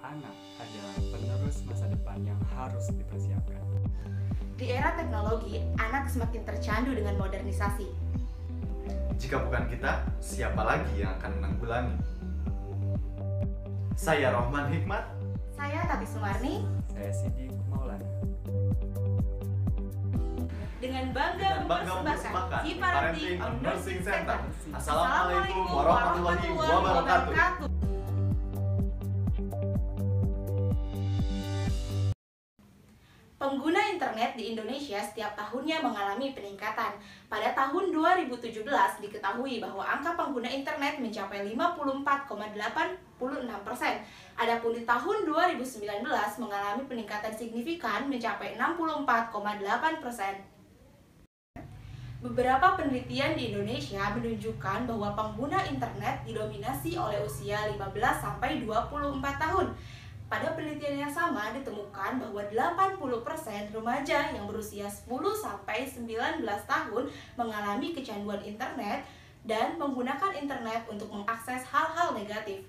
anak adalah penerus masa depan yang harus dipersiapkan. Di era teknologi, anak semakin tercandu dengan modernisasi. Jika bukan kita, siapa lagi yang akan menanggulangi? Saya Rohman Hikmat. Saya Tati Sumarni. Saya Sidik Maulana. Dengan bangga mempersembahkan Parenting on Nursing Center. Assalamualaikum warahmatullahi wabarakatuh. Pengguna internet di Indonesia setiap tahunnya mengalami peningkatan. Pada tahun 2017 diketahui bahwa angka pengguna internet mencapai 54,86%. Adapun di tahun 2019 mengalami peningkatan signifikan mencapai 64,8%. Beberapa penelitian di Indonesia menunjukkan bahwa pengguna internet didominasi oleh usia 15-24 tahun. Pada penelitian yang sama ditemukan bahwa 80% remaja yang berusia 10-19 tahun mengalami kecanduan internet dan menggunakan internet untuk mengakses hal-hal negatif.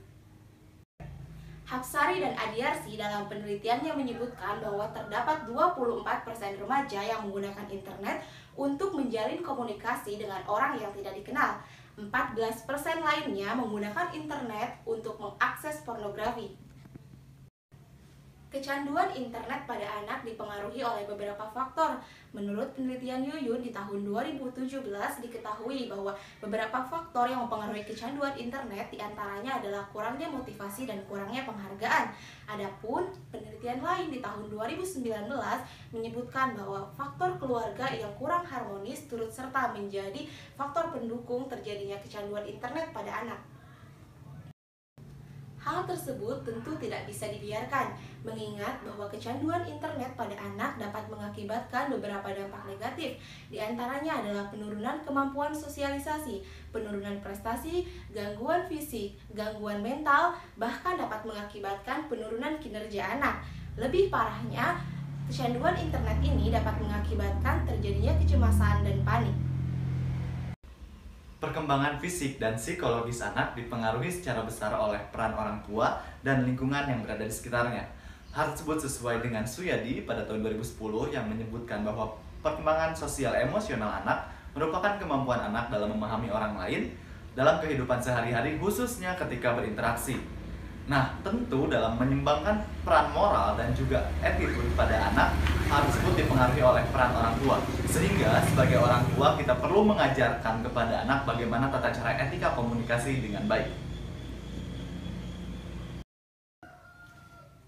Hapsari dan Adiarsi dalam penelitiannya menyebutkan bahwa terdapat 24% remaja yang menggunakan internet untuk menjalin komunikasi dengan orang yang tidak dikenal. 14% lainnya menggunakan internet untuk mengakses pornografi. Kecanduan internet pada anak dipengaruhi oleh beberapa faktor. Menurut penelitian Yuyun di tahun 2017 diketahui bahwa beberapa faktor yang mempengaruhi kecanduan internet diantaranya adalah kurangnya motivasi dan kurangnya penghargaan. Adapun penelitian lain di tahun 2019 menyebutkan bahwa faktor keluarga yang kurang harmonis turut serta menjadi faktor pendukung terjadinya kecanduan internet pada anak. Hal tersebut tentu tidak bisa dibiarkan, mengingat bahwa kecanduan internet pada anak dapat mengakibatkan beberapa dampak negatif. Di antaranya adalah penurunan kemampuan sosialisasi, penurunan prestasi, gangguan fisik, gangguan mental, bahkan dapat mengakibatkan penurunan kinerja anak. Lebih parahnya, kecanduan internet ini dapat mengakibatkan terjadinya kecemasan dan panik. Perkembangan fisik dan psikologis anak dipengaruhi secara besar oleh peran orang tua dan lingkungan yang berada di sekitarnya. Hal tersebut sesuai dengan Suyadi pada tahun 2010 yang menyebutkan bahwa perkembangan sosial emosional anak merupakan kemampuan anak dalam memahami orang lain dalam kehidupan sehari-hari, khususnya ketika berinteraksi. Nah, tentu dalam menyumbangkan peran moral dan juga attitude pada anak, hal tersebut dipengaruhi oleh peran orang tua. Sehingga sebagai orang tua kita perlu mengajarkan kepada anak bagaimana tata cara etika komunikasi dengan baik.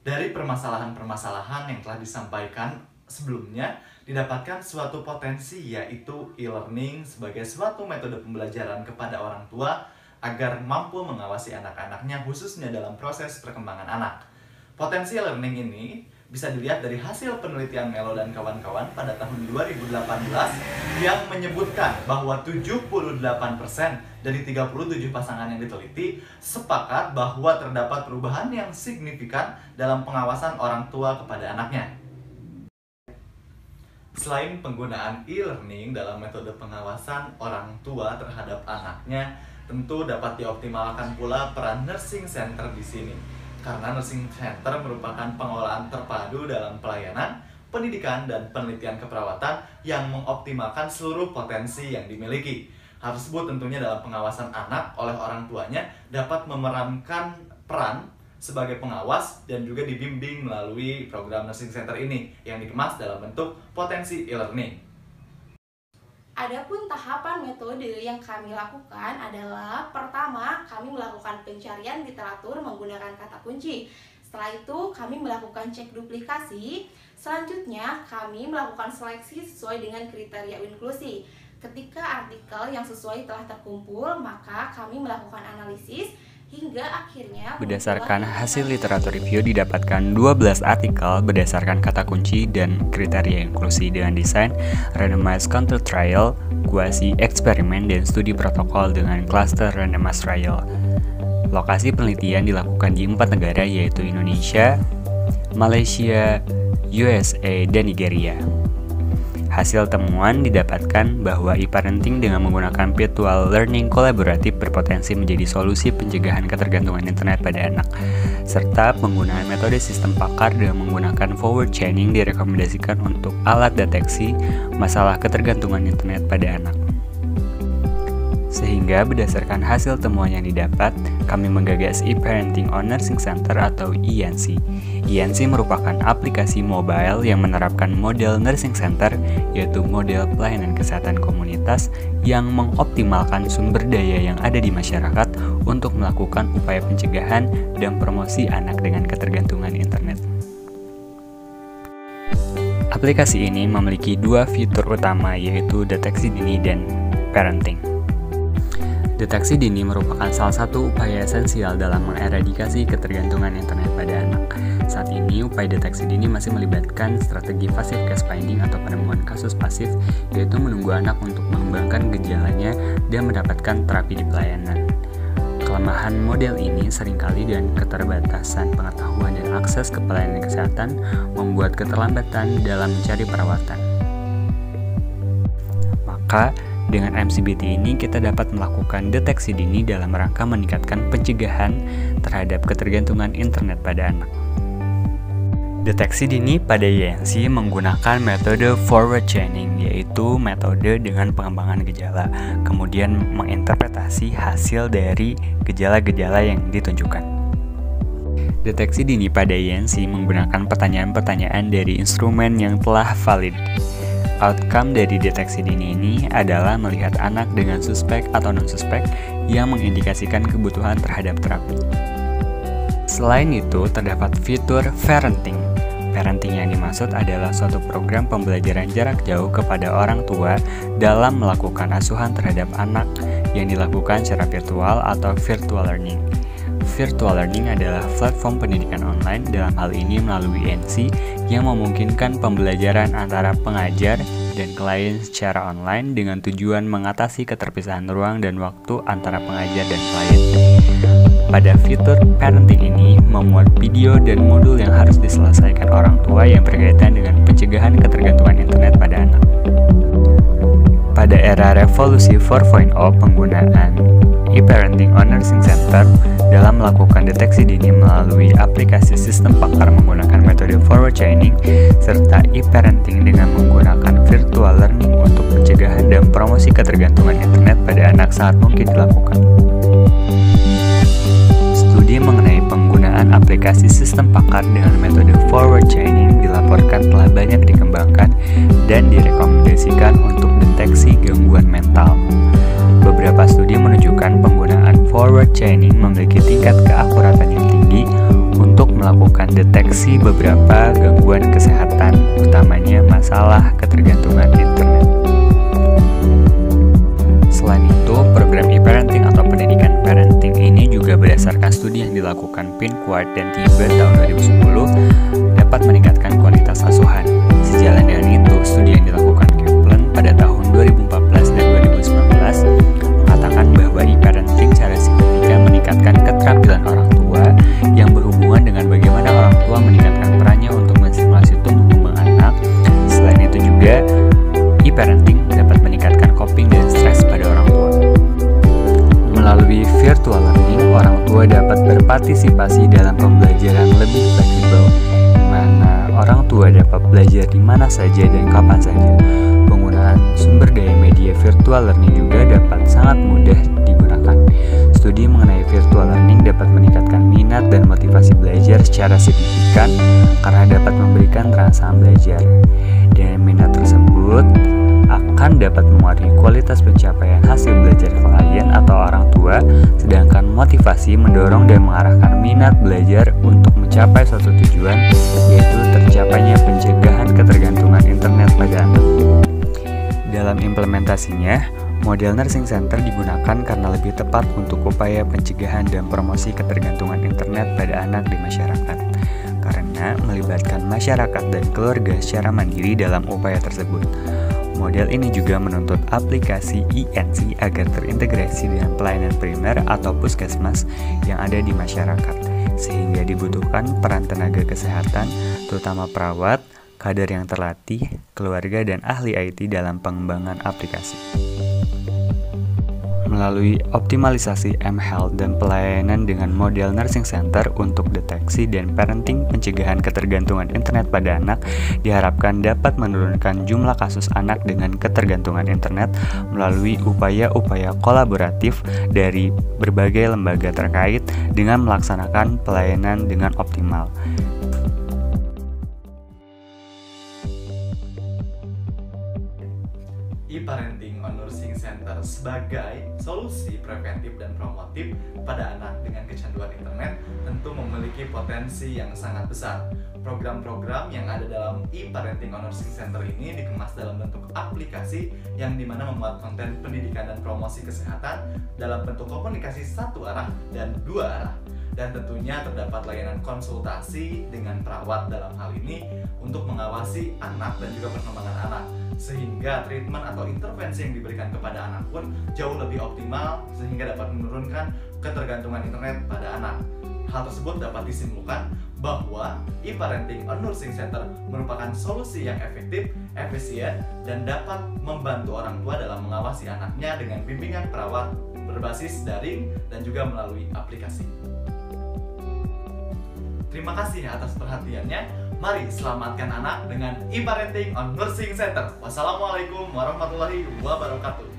Dari permasalahan-permasalahan yang telah disampaikan sebelumnya, didapatkan suatu potensi yaitu e-learning sebagai suatu metode pembelajaran kepada orang tua agar mampu mengawasi anak-anaknya khususnya dalam proses perkembangan anak. Potensi learning ini bisa dilihat dari hasil penelitian Melo dan kawan-kawan pada tahun 2018 yang menyebutkan bahwa 78% dari 37 pasangan yang diteliti sepakat bahwa terdapat perubahan yang signifikan dalam pengawasan orang tua kepada anaknya. Selain penggunaan e-learning dalam metode pengawasan orang tua terhadap anaknya, tentu dapat dioptimalkan pula peran nursing center di sini. Karena nursing center merupakan pengolahan terpadu dalam pelayanan, pendidikan, dan penelitian keperawatan yang mengoptimalkan seluruh potensi yang dimiliki. Hal tersebut tentunya dalam pengawasan anak oleh orang tuanya dapat memerankan peran sebagai pengawas dan juga dibimbing melalui program nursing center ini yang dikemas dalam bentuk potensi e-learning. Adapun tahapan metode yang kami lakukan adalah pertama, kami melakukan pencarian literatur menggunakan kata kunci. Setelah itu, kami melakukan cek duplikasi. Selanjutnya, kami melakukan seleksi sesuai dengan kriteria inklusi. Ketika artikel yang sesuai telah terkumpul, maka kami melakukan analisis hingga akhirnya Berdasarkan hasil literatur review didapatkan 12 artikel berdasarkan kata kunci dan kriteria inklusi dengan desain randomized control trial, kuasi eksperimen, dan studi protokol dengan cluster randomized trial. Lokasi penelitian dilakukan di 4 negara yaitu Indonesia, Malaysia, USA, dan Nigeria. Hasil temuan didapatkan bahwa e-parenting dengan menggunakan virtual learning kolaboratif berpotensi menjadi solusi pencegahan ketergantungan internet pada anak, serta penggunaan metode sistem pakar dengan menggunakan forward chaining direkomendasikan untuk alat deteksi masalah ketergantungan internet pada anak. Sehingga berdasarkan hasil temuan yang didapat, kami menggagas e-parenting on Nursing Center atau INC. INC merupakan aplikasi mobile yang menerapkan model Nursing Center, yaitu model pelayanan kesehatan komunitas yang mengoptimalkan sumber daya yang ada di masyarakat untuk melakukan upaya pencegahan dan promosi anak dengan ketergantungan internet. Aplikasi ini memiliki dua fitur utama, yaitu deteksi dini dan parenting. Deteksi dini merupakan salah satu upaya esensial dalam mengeradikasi ketergantungan internet pada anak. Saat ini, upaya deteksi dini masih melibatkan strategi passive case finding atau penemuan kasus pasif, yaitu menunggu anak untuk mengembangkan gejalanya dan mendapatkan terapi di pelayanan. Kelemahan model ini seringkali dengan keterbatasan pengetahuan dan akses ke pelayanan kesehatan membuat keterlambatan dalam mencari perawatan. Maka, dengan MCBT ini kita dapat melakukan deteksi dini dalam rangka meningkatkan pencegahan terhadap ketergantungan internet pada anak. Deteksi dini pada INC menggunakan metode forward chaining, yaitu metode dengan pengembangan gejala, kemudian menginterpretasi hasil dari gejala-gejala yang ditunjukkan. Deteksi dini pada INC menggunakan pertanyaan-pertanyaan dari instrumen yang telah valid. Outcome dari deteksi dini ini adalah melihat anak dengan suspek atau non-suspek yang mengindikasikan kebutuhan terhadap terapi. Selain itu, terdapat fitur parenting. Parenting yang dimaksud adalah suatu program pembelajaran jarak jauh kepada orang tua dalam melakukan asuhan terhadap anak yang dilakukan secara virtual atau virtual learning. Virtual learning adalah platform pendidikan online, dalam hal ini melalui INC, yang memungkinkan pembelajaran antara pengajar dan klien secara online dengan tujuan mengatasi keterpisahan ruang dan waktu antara pengajar dan klien. Pada fitur parenting ini memuat video dan modul yang harus diselesaikan orang tua yang berkaitan dengan pencegahan ketergantungan internet pada anak. Pada era revolusi 4.0, penggunaan e-parenting on Nursing Center dalam melakukan deteksi dini melalui aplikasi sistem pakar menggunakan metode forward chaining serta e-parenting dengan menggunakan virtual learning untuk pencegahan dan promosi ketergantungan internet pada anak sangat mungkin dilakukan. Studi mengenai penggunaan aplikasi sistem pakar dengan metode forward chaining dilaporkan telah banyak dikembangkan dan direkomendasikan untuk deteksi gangguan mental. Beberapa studi menunjukkan penggunaan forward chaining memiliki tingkat keakuratan yang tinggi untuk melakukan deteksi beberapa gangguan kesehatan, utamanya masalah ketergantungan internet. Selain itu, program e-parenting atau pendidikan parenting ini juga berdasarkan studi yang dilakukan Pinkwart dan Tiber tahun 2010 dapat meningkatkan kualitas asuhan. Sejalan dengan itu, studi yang dilakukan Kaplan pada tahun 2014 dan 2019 mengatakan bahwa e-parenting secara signifikan meningkatkan keterampilan orang tua yang berhubungan dengan bagaimana orang tua meningkatkan perannya untuk menstimulasi tumbuh kembang anak. Selain itu juga, e-parenting dapat meningkatkan coping dan stres pada orang tua. Melalui virtual learning, orang tua dapat berpartisipasi dalam pembelajaran lebih fleksibel, di mana orang tua dapat belajar di mana saja dan kapan saja. Penggunaan sumber daya media virtual learning juga dapat sangat mudah digunakan. Studi mengenai virtual learning dapat meningkatkan minat dan motivasi belajar secara signifikan karena dapat memberikan rangsangan belajar. Dengan minat tersebut akan dapat memuari kualitas pencapaian hasil belajar klien atau orang tua, sedangkan motivasi mendorong dan mengarahkan minat belajar untuk mencapai suatu tujuan, yaitu tercapainya pencegahan ketergantungan internet pada anak. Dalam implementasinya, model Nursing Center digunakan karena lebih tepat untuk upaya pencegahan dan promosi ketergantungan internet pada anak di masyarakat, karena melibatkan masyarakat dan keluarga secara mandiri dalam upaya tersebut. Model ini juga menuntut aplikasi INC agar terintegrasi dengan pelayanan primer atau puskesmas yang ada di masyarakat, sehingga dibutuhkan peran tenaga kesehatan, terutama perawat, kader yang terlatih, keluarga dan ahli IT dalam pengembangan aplikasi. Melalui optimalisasi mHealth dan pelayanan dengan model nursing center untuk deteksi dan parenting pencegahan ketergantungan internet pada anak, diharapkan dapat menurunkan jumlah kasus anak dengan ketergantungan internet melalui upaya-upaya kolaboratif dari berbagai lembaga terkait dengan melaksanakan pelayanan dengan optimal. E-Parenting on Nursing Center sebagai solusi preventif dan promotif pada anak dengan kecanduan internet tentu memiliki potensi yang sangat besar. Program-program yang ada dalam E-Parenting on Nursing Center ini dikemas dalam bentuk aplikasi yang dimana memuat konten pendidikan dan promosi kesehatan dalam bentuk komunikasi satu arah dan dua arah. Dan tentunya terdapat layanan konsultasi dengan perawat dalam hal ini untuk mengawasi anak dan juga perkembangan anak, sehingga treatment atau intervensi yang diberikan kepada anak pun jauh lebih optimal sehingga dapat menurunkan ketergantungan internet pada anak. Hal tersebut dapat disimpulkan bahwa E-Parenting on Nursing Center merupakan solusi yang efektif, efisien, dan dapat membantu orang tua dalam mengawasi anaknya dengan bimbingan perawat berbasis daring dan juga melalui aplikasi. Terima kasih atas perhatiannya. Mari selamatkan anak dengan E-Parenting on Nursing Center. Wassalamualaikum warahmatullahi wabarakatuh.